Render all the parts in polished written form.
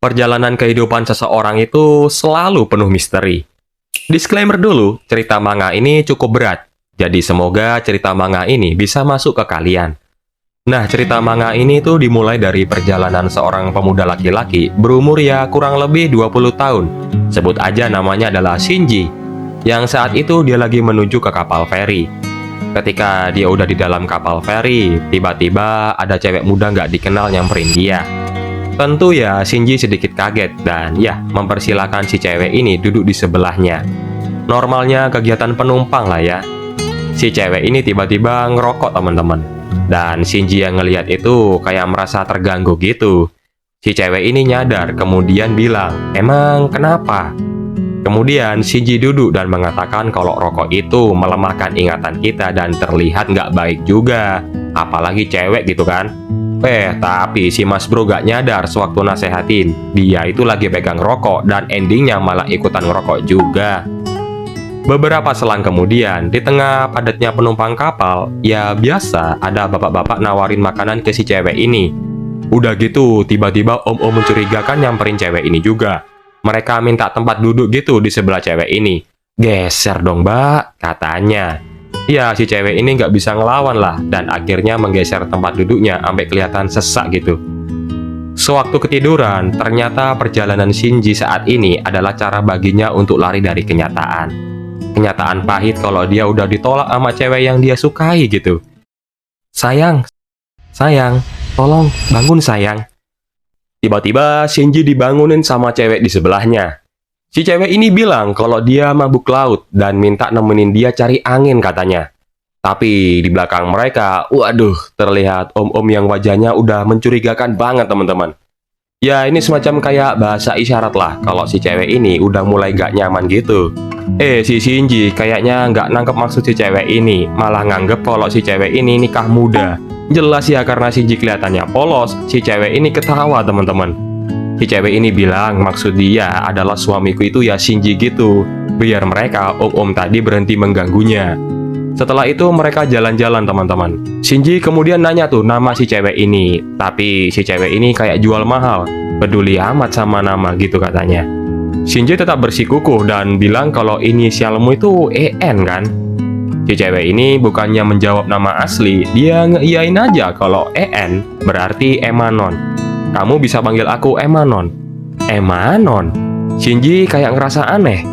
Perjalanan kehidupan seseorang itu selalu penuh misteri. Disclaimer dulu, cerita manga ini cukup berat. Jadi semoga cerita manga ini bisa masuk ke kalian. Nah, cerita manga ini tuh dimulai dari perjalanan seorang pemuda laki-laki berumur ya kurang lebih 20 tahun. Sebut aja namanya adalah Shinji. Yang saat itu dia lagi menuju ke kapal feri. Ketika dia udah di dalam kapal feri, tiba-tiba ada cewek muda nggak dikenal nyamperin dia. Tentu ya, Shinji sedikit kaget dan ya, mempersilahkan si cewek ini duduk di sebelahnya. Normalnya kegiatan penumpang lah ya. Si cewek ini tiba-tiba ngerokok teman-teman. Dan Shinji yang ngelihat itu kayak merasa terganggu gitu. Si cewek ini nyadar kemudian bilang, "Emang kenapa?" Kemudian Shinji duduk dan mengatakan kalau rokok itu melemahkan ingatan kita dan terlihat nggak baik juga. Apalagi cewek gitu kan. Tapi si mas bro gak nyadar sewaktu nasehatin. Dia itu lagi pegang rokok dan endingnya malah ikutan ngerokok juga. Beberapa selang kemudian, di tengah padatnya penumpang kapal, ya biasa ada bapak-bapak nawarin makanan ke si cewek ini. Udah gitu, tiba-tiba om-om mencurigakan nyamperin cewek ini juga. Mereka minta tempat duduk gitu di sebelah cewek ini. "Geser dong mbak," katanya. Ya, si cewek ini nggak bisa ngelawan lah, dan akhirnya menggeser tempat duduknya sampai kelihatan sesak gitu. Sewaktu ketiduran, ternyata perjalanan Shinji saat ini adalah cara baginya untuk lari dari kenyataan. Kenyataan pahit kalau dia udah ditolak sama cewek yang dia sukai gitu. Sayang, tolong bangun sayang." Tiba-tiba Shinji dibangunin sama cewek di sebelahnya. Si cewek ini bilang kalau dia mabuk laut dan minta nemenin dia cari angin katanya. Tapi di belakang mereka, waduh, terlihat om-om yang wajahnya udah mencurigakan banget teman-teman. Ya ini semacam kayak bahasa isyarat lah kalau si cewek ini udah mulai gak nyaman gitu. Si Shinji kayaknya nggak nangkep maksud si cewek ini, malah nganggep kalau si cewek ini nikah muda. Jelas ya karena Shinji kelihatannya polos, si cewek ini ketawa teman-teman. Si cewek ini bilang maksud dia adalah suamiku itu ya Shinji gitu, biar mereka om-om tadi berhenti mengganggunya. Setelah itu mereka jalan-jalan teman-teman. Shinji kemudian nanya tuh nama si cewek ini, tapi si cewek ini kayak jual mahal, peduli amat sama nama gitu katanya. Shinji tetap bersikukuh dan bilang kalau inisialmu itu EN kan. Si cewek ini bukannya menjawab nama asli, dia ngeiyain aja kalau EN berarti Emanon. "Kamu bisa panggil aku Emanon." Emanon? Shinji kayak ngerasa aneh.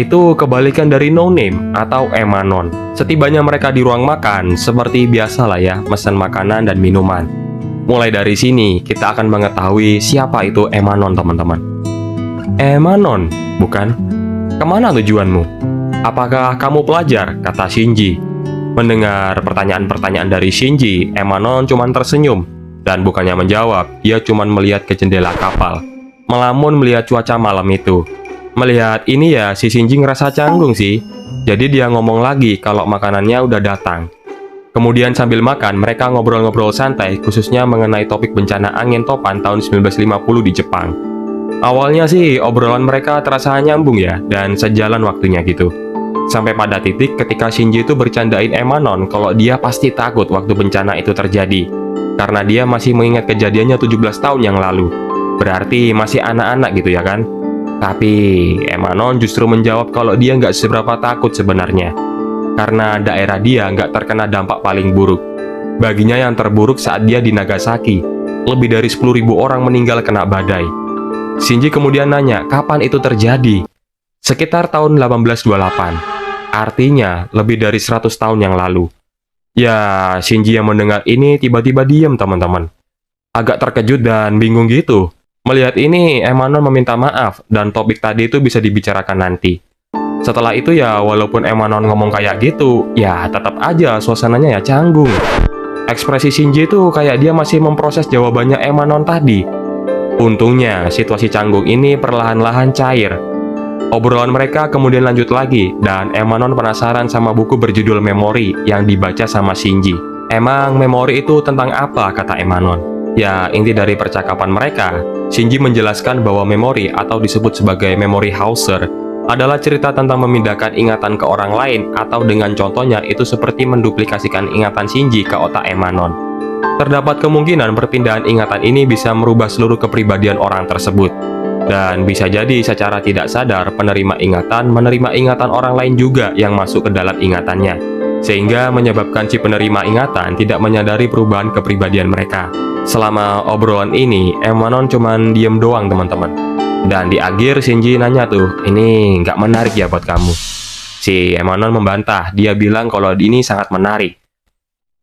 Itu kebalikan dari no name atau Emanon. Setibanya mereka di ruang makan, seperti biasa lah ya, pesan makanan dan minuman. Mulai dari sini, kita akan mengetahui siapa itu Emanon teman-teman. "Emanon, bukan? Kemana tujuanmu? Apakah kamu pelajar?" kata Shinji. Mendengar pertanyaan-pertanyaan dari Shinji, Emanon cuma tersenyum. Dan bukannya menjawab, dia cuma melihat ke jendela kapal. Melamun melihat cuaca malam itu. Melihat ini ya, si Shinji ngerasa canggung sih. Jadi dia ngomong lagi kalau makanannya udah datang. Kemudian sambil makan, mereka ngobrol-ngobrol santai, khususnya mengenai topik bencana angin topan tahun 1950 di Jepang. Awalnya sih, obrolan mereka terasa nyambung ya, dan sejalan waktunya gitu. Sampai pada titik ketika Shinji itu bercandain Emanon kalau dia pasti takut waktu bencana itu terjadi. Karena dia masih mengingat kejadiannya 17 tahun yang lalu. Berarti masih anak-anak gitu ya kan? Tapi Emanon justru menjawab kalau dia nggak seberapa takut sebenarnya. Karena daerah dia nggak terkena dampak paling buruk. Baginya yang terburuk saat dia di Nagasaki. Lebih dari 10.000 orang meninggal kena badai. Shinji kemudian nanya, kapan itu terjadi? Sekitar tahun 1828. Artinya lebih dari 100 tahun yang lalu. Ya, Shinji yang mendengar ini tiba-tiba diam teman-teman. Agak terkejut dan bingung gitu. Melihat ini, Emanon meminta maaf dan topik tadi itu bisa dibicarakan nanti. Setelah itu ya, walaupun Emanon ngomong kayak gitu, ya tetap aja suasananya ya canggung. Ekspresi Shinji itu kayak dia masih memproses jawabannya Emanon tadi. Untungnya, situasi canggung ini perlahan-lahan cair. Obrolan mereka kemudian lanjut lagi, dan Emanon penasaran sama buku berjudul Memori yang dibaca sama Shinji. Emang memori itu tentang apa, kata Emanon? Ya, inti dari percakapan mereka, Shinji menjelaskan bahwa memori atau disebut sebagai memory hauser adalah cerita tentang memindahkan ingatan ke orang lain, atau dengan contohnya itu seperti menduplikasikan ingatan Shinji ke otak Emanon. Terdapat kemungkinan perpindahan ingatan ini bisa merubah seluruh kepribadian orang tersebut. Dan bisa jadi secara tidak sadar penerima ingatan menerima ingatan orang lain juga yang masuk ke dalam ingatannya, sehingga menyebabkan si penerima ingatan tidak menyadari perubahan kepribadian mereka. Selama obrolan ini, Emanon cuman diem doang teman-teman. Dan di akhir Shinji nanya tuh, ini nggak menarik ya buat kamu? Si Emanon membantah, dia bilang kalau ini sangat menarik.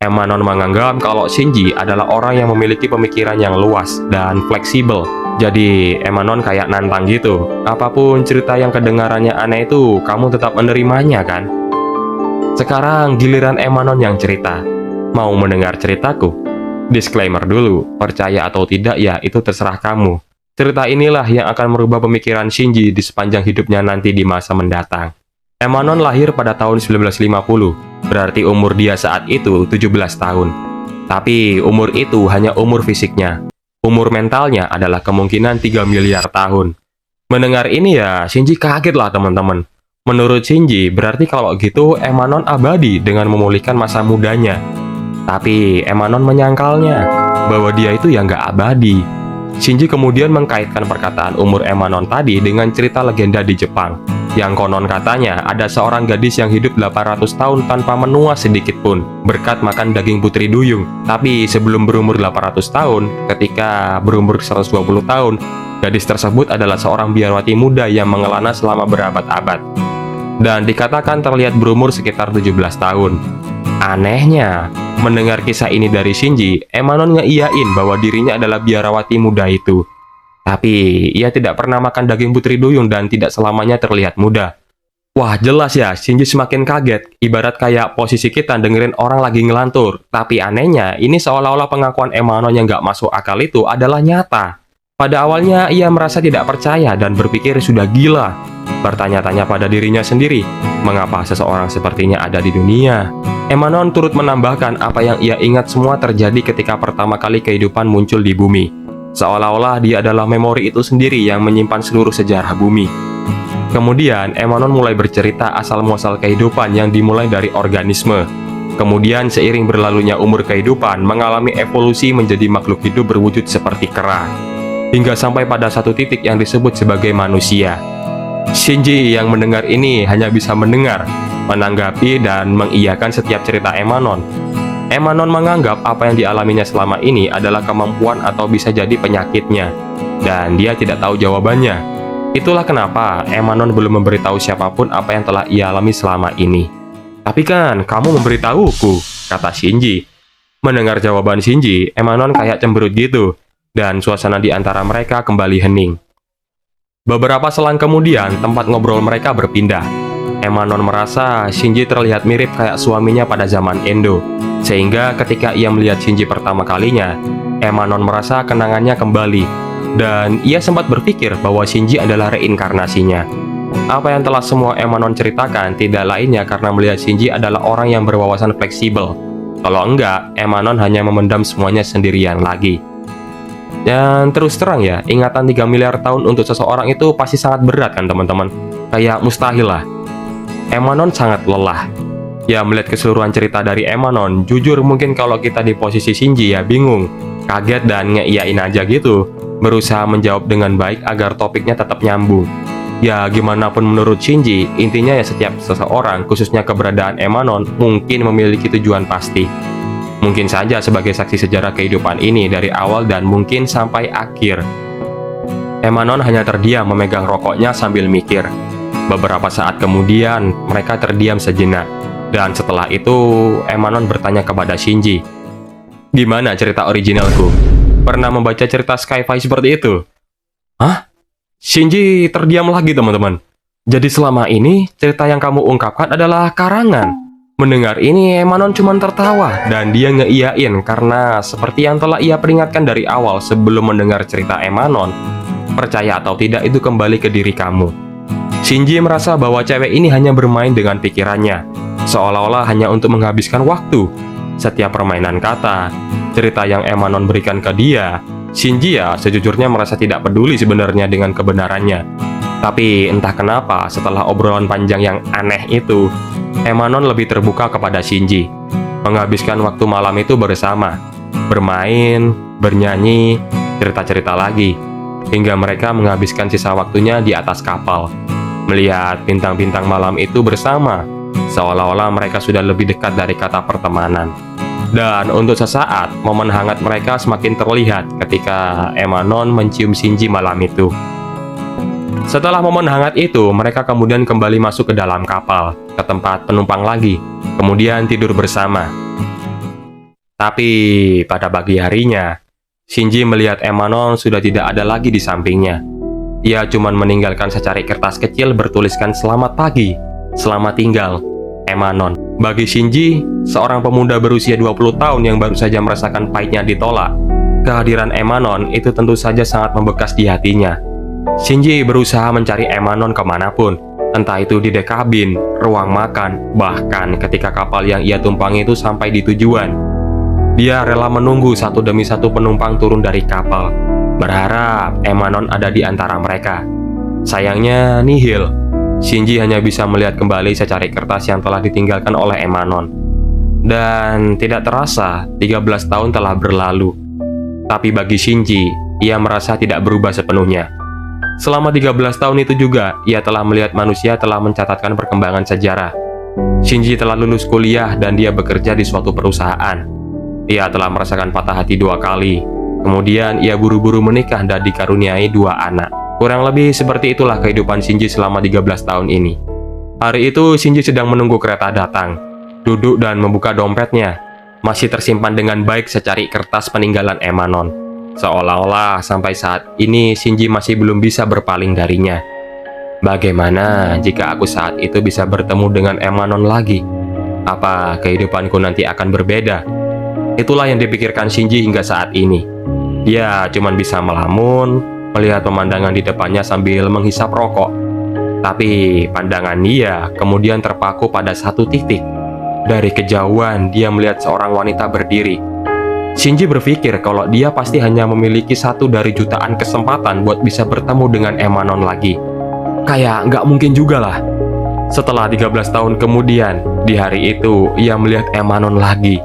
Emanon menganggap kalau Shinji adalah orang yang memiliki pemikiran yang luas dan fleksibel. Jadi Emanon kayak nantang gitu, apapun cerita yang kedengarannya aneh itu, kamu tetap menerimanya kan? Sekarang giliran Emanon yang cerita. Mau mendengar ceritaku? Disclaimer dulu, percaya atau tidak ya itu terserah kamu. Cerita inilah yang akan merubah pemikiran Shinji di sepanjang hidupnya nanti di masa mendatang. Emanon lahir pada tahun 1950, berarti umur dia saat itu 17 tahun. Tapi umur itu hanya umur fisiknya. Umur mentalnya adalah kemungkinan 3 miliar tahun. Mendengar ini ya, Shinji kaget lah teman-teman. Menurut Shinji, berarti kalau gitu Emanon abadi dengan memulihkan masa mudanya. Tapi Emanon menyangkalnya, bahwa dia itu ya nggak abadi. Shinji kemudian mengkaitkan perkataan umur Emanon tadi dengan cerita legenda di Jepang. Yang konon katanya ada seorang gadis yang hidup 800 tahun tanpa menua sedikit pun, berkat makan daging putri duyung. Tapi sebelum berumur 800 tahun, ketika berumur 120 tahun, gadis tersebut adalah seorang biarawati muda yang mengelana selama berabad-abad. Dan dikatakan terlihat berumur sekitar 17 tahun. Anehnya, mendengar kisah ini dari Shinji, Emanon ngeiyain bahwa dirinya adalah biarawati muda itu. Tapi, ia tidak pernah makan daging putri duyung dan tidak selamanya terlihat muda. Wah, jelas ya, Shinji semakin kaget. Ibarat kayak posisi kita dengerin orang lagi ngelantur. Tapi anehnya, ini seolah-olah pengakuan Emanon yang nggak masuk akal itu adalah nyata. Pada awalnya, ia merasa tidak percaya dan berpikir sudah gila. Bertanya-tanya pada dirinya sendiri, mengapa seseorang sepertinya ada di dunia? Emanon turut menambahkan apa yang ia ingat semua terjadi ketika pertama kali kehidupan muncul di bumi. Seolah-olah dia adalah memori itu sendiri yang menyimpan seluruh sejarah bumi. Kemudian, Emanon mulai bercerita asal-muasal kehidupan yang dimulai dari organisme. Kemudian, seiring berlalunya umur kehidupan, mengalami evolusi menjadi makhluk hidup berwujud seperti kera. Hingga sampai pada satu titik yang disebut sebagai manusia. Shinji yang mendengar ini hanya bisa mendengar, menanggapi, dan mengiyakan setiap cerita Emanon. Emanon menganggap apa yang dialaminya selama ini adalah kemampuan atau bisa jadi penyakitnya, dan dia tidak tahu jawabannya. Itulah kenapa Emanon belum memberitahu siapapun apa yang telah ia alami selama ini. Tapi kan, kamu memberitahuku, kata Shinji. Mendengar jawaban Shinji, Emanon kayak cemberut gitu, dan suasana di antara mereka kembali hening. Beberapa selang kemudian, tempat ngobrol mereka berpindah. Emanon merasa Shinji terlihat mirip kayak suaminya pada zaman Endo. Sehingga ketika ia melihat Shinji pertama kalinya, Emanon merasa kenangannya kembali. Dan ia sempat berpikir bahwa Shinji adalah reinkarnasinya. Apa yang telah semua Emanon ceritakan tidak lainnya karena melihat Shinji adalah orang yang berwawasan fleksibel. Kalau enggak, Emanon hanya memendam semuanya sendirian lagi. Dan terus terang ya, ingatan 3 miliar tahun untuk seseorang itu pasti sangat berat kan teman-teman? Kayak mustahil lah. Emanon sangat lelah. Ya, melihat keseluruhan cerita dari Emanon, jujur mungkin kalau kita di posisi Shinji ya bingung, kaget dan ngeiyain aja gitu, berusaha menjawab dengan baik agar topiknya tetap nyambung. Ya, gimana pun menurut Shinji, intinya ya setiap seseorang, khususnya keberadaan Emanon, mungkin memiliki tujuan pasti. Mungkin saja sebagai saksi sejarah kehidupan ini dari awal dan mungkin sampai akhir. Emanon hanya terdiam memegang rokoknya sambil mikir. Beberapa saat kemudian, mereka terdiam sejenak. Dan setelah itu, Emanon bertanya kepada Shinji, "Gimana cerita originalku? Pernah membaca cerita Skyfy seperti itu?" Hah? Shinji terdiam lagi teman-teman. Jadi selama ini, cerita yang kamu ungkapkan adalah karangan. Mendengar ini, Emanon cuma tertawa, dan dia ngeiyain karena seperti yang telah ia peringatkan dari awal sebelum mendengar cerita Emanon, percaya atau tidak itu kembali ke diri kamu. Shinji merasa bahwa cewek ini hanya bermain dengan pikirannya, seolah-olah hanya untuk menghabiskan waktu. Setiap permainan kata, cerita yang Emanon berikan ke dia, Shinji ya sejujurnya merasa tidak peduli sebenarnya dengan kebenarannya. Tapi entah kenapa setelah obrolan panjang yang aneh itu, Emanon lebih terbuka kepada Shinji. Menghabiskan waktu malam itu bersama, bermain, bernyanyi, cerita-cerita lagi. hingga mereka menghabiskan sisa waktunya di atas kapal, melihat bintang-bintang malam itu bersama, seolah-olah mereka sudah lebih dekat dari kata pertemanan. Dan untuk sesaat, momen hangat mereka semakin terlihat ketika Emanon mencium Shinji malam itu. Setelah momen hangat itu, mereka kemudian kembali masuk ke dalam kapal, ke tempat penumpang lagi, kemudian tidur bersama. Tapi pada pagi harinya, Shinji melihat Emanon sudah tidak ada lagi di sampingnya. Ia cuma meninggalkan secari kertas kecil bertuliskan "Selamat pagi, selamat tinggal, Emanon." Bagi Shinji, seorang pemuda berusia 20 tahun yang baru saja merasakan pahitnya ditolak, kehadiran Emanon itu tentu saja sangat membekas di hatinya. Shinji berusaha mencari Emanon kemanapun, entah itu di dek kabin, ruang makan, bahkan ketika kapal yang ia tumpangi itu sampai di tujuan. Dia rela menunggu satu demi satu penumpang turun dari kapal, berharap Emanon ada di antara mereka. Sayangnya nihil. Shinji hanya bisa melihat kembali secari kertas yang telah ditinggalkan oleh Emanon. Dan tidak terasa, 13 tahun telah berlalu. Tapi bagi Shinji, ia merasa tidak berubah sepenuhnya. Selama 13 tahun itu juga, ia telah melihat manusia telah mencatatkan perkembangan sejarah. Shinji telah lulus kuliah dan dia bekerja di suatu perusahaan. Ia telah merasakan patah hati 2 kali. Kemudian ia buru-buru menikah dan dikaruniai 2 anak. Kurang lebih seperti itulah kehidupan Shinji selama 13 tahun ini. Hari itu Shinji sedang menunggu kereta datang. Duduk dan membuka dompetnya. Masih tersimpan dengan baik secari kertas peninggalan Emanon. Seolah-olah sampai saat ini Shinji masih belum bisa berpaling darinya. Bagaimana jika aku saat itu bisa bertemu dengan Emanon lagi? Apa kehidupanku nanti akan berbeda? Itulah yang dipikirkan Shinji hingga saat ini. Dia cuma bisa melamun, melihat pemandangan di depannya sambil menghisap rokok. Tapi pandangan dia kemudian terpaku pada satu titik. Dari kejauhan dia melihat seorang wanita berdiri. Shinji berpikir kalau dia pasti hanya memiliki satu dari jutaan kesempatan buat bisa bertemu dengan Emanon lagi. Kayak nggak mungkin juga lah. Setelah 13 tahun kemudian, di hari itu, ia melihat Emanon lagi.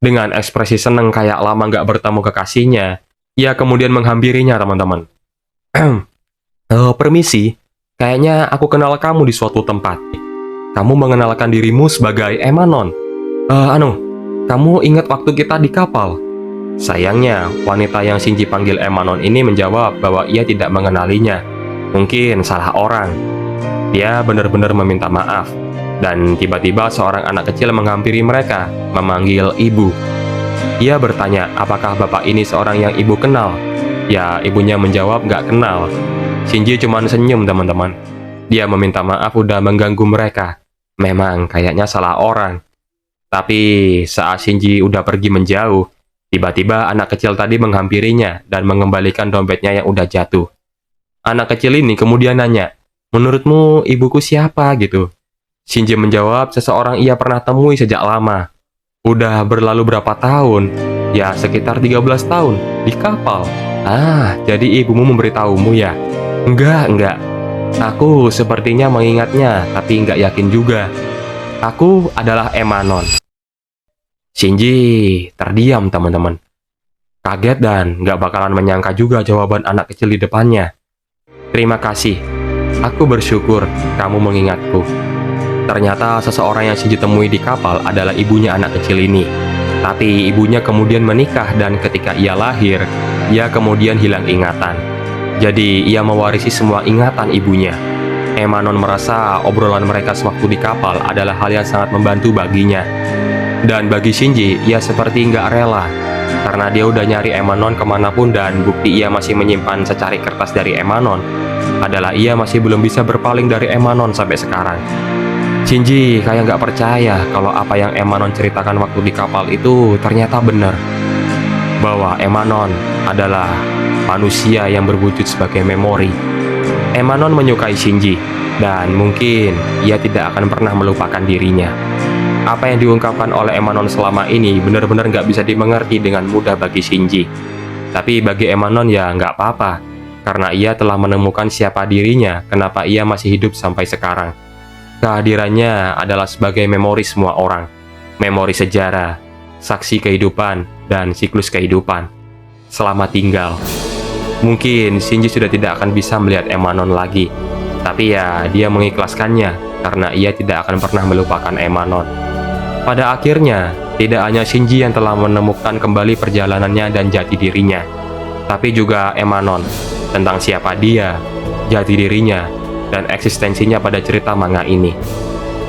Dengan ekspresi seneng kayak lama nggak bertemu kekasihnya, ia kemudian menghampirinya, teman-teman. Permisi, kayaknya aku kenal kamu di suatu tempat. Kamu mengenalkan dirimu sebagai Emanon. Kamu ingat waktu kita di kapal? Sayangnya, wanita yang Shinji panggil Emanon ini menjawab bahwa ia tidak mengenalinya. Mungkin salah orang. Dia benar-benar meminta maaf. Dan tiba-tiba seorang anak kecil menghampiri mereka, memanggil ibu. Ia bertanya, apakah bapak ini seorang yang ibu kenal? Ya, ibunya menjawab nggak kenal. Shinji cuma senyum, teman-teman. Dia meminta maaf udah mengganggu mereka. Memang kayaknya salah orang. Tapi saat Shinji udah pergi menjauh, tiba-tiba anak kecil tadi menghampirinya dan mengembalikan dompetnya yang udah jatuh. Anak kecil ini kemudian nanya, menurutmu ibuku siapa gitu? Shinji menjawab, seseorang ia pernah temui sejak lama. Udah berlalu berapa tahun? Ya sekitar 13 tahun, di kapal. Jadi ibumu memberitahumu ya? Enggak. Aku sepertinya mengingatnya, tapi nggak yakin juga. Aku adalah Emanon. Shinji terdiam, teman-teman. Kaget dan nggak bakalan menyangka juga jawaban anak kecil di depannya. Terima kasih. Aku bersyukur kamu mengingatku. Ternyata seseorang yang Shinji temui di kapal adalah ibunya anak kecil ini. Tapi ibunya kemudian menikah dan ketika ia lahir, ia kemudian hilang ingatan. Jadi ia mewarisi semua ingatan ibunya. Emanon merasa obrolan mereka sewaktu di kapal adalah hal yang sangat membantu baginya. Dan bagi Shinji, ia seperti nggak rela. Karena dia udah nyari Emanon kemanapun dan bukti ia masih menyimpan secari kertas dari Emanon adalah ia masih belum bisa berpaling dari Emanon sampai sekarang. Shinji kayak nggak percaya kalau apa yang Emanon ceritakan waktu di kapal itu ternyata benar. Bahwa Emanon adalah manusia yang berwujud sebagai memori. Emanon menyukai Shinji, dan mungkin ia tidak akan pernah melupakan dirinya. Apa yang diungkapkan oleh Emanon selama ini benar-benar nggak bisa dimengerti dengan mudah bagi Shinji. Tapi bagi Emanon ya nggak apa-apa, karena ia telah menemukan siapa dirinya, kenapa ia masih hidup sampai sekarang. Kehadirannya adalah sebagai memori semua orang, memori sejarah, saksi kehidupan, dan siklus kehidupan. Selamat tinggal. Mungkin Shinji sudah tidak akan bisa melihat Emanon lagi. Tapi ya, dia mengikhlaskannya karena ia tidak akan pernah melupakan Emanon. Pada akhirnya, tidak hanya Shinji yang telah menemukan kembali perjalanannya dan jati dirinya, tapi juga Emanon, tentang siapa dia, jati dirinya, dan eksistensinya pada cerita manga ini.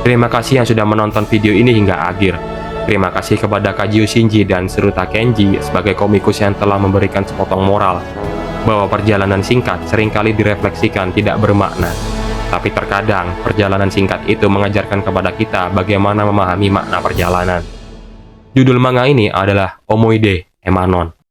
Terima kasih yang sudah menonton video ini hingga akhir. Terima kasih kepada Kajiyo Shinji dan Tsuruta Kenji sebagai komikus yang telah memberikan sepotong moral bahwa perjalanan singkat seringkali direfleksikan tidak bermakna. Tapi terkadang, perjalanan singkat itu mengajarkan kepada kita bagaimana memahami makna perjalanan. Judul manga ini adalah Omoide Emanon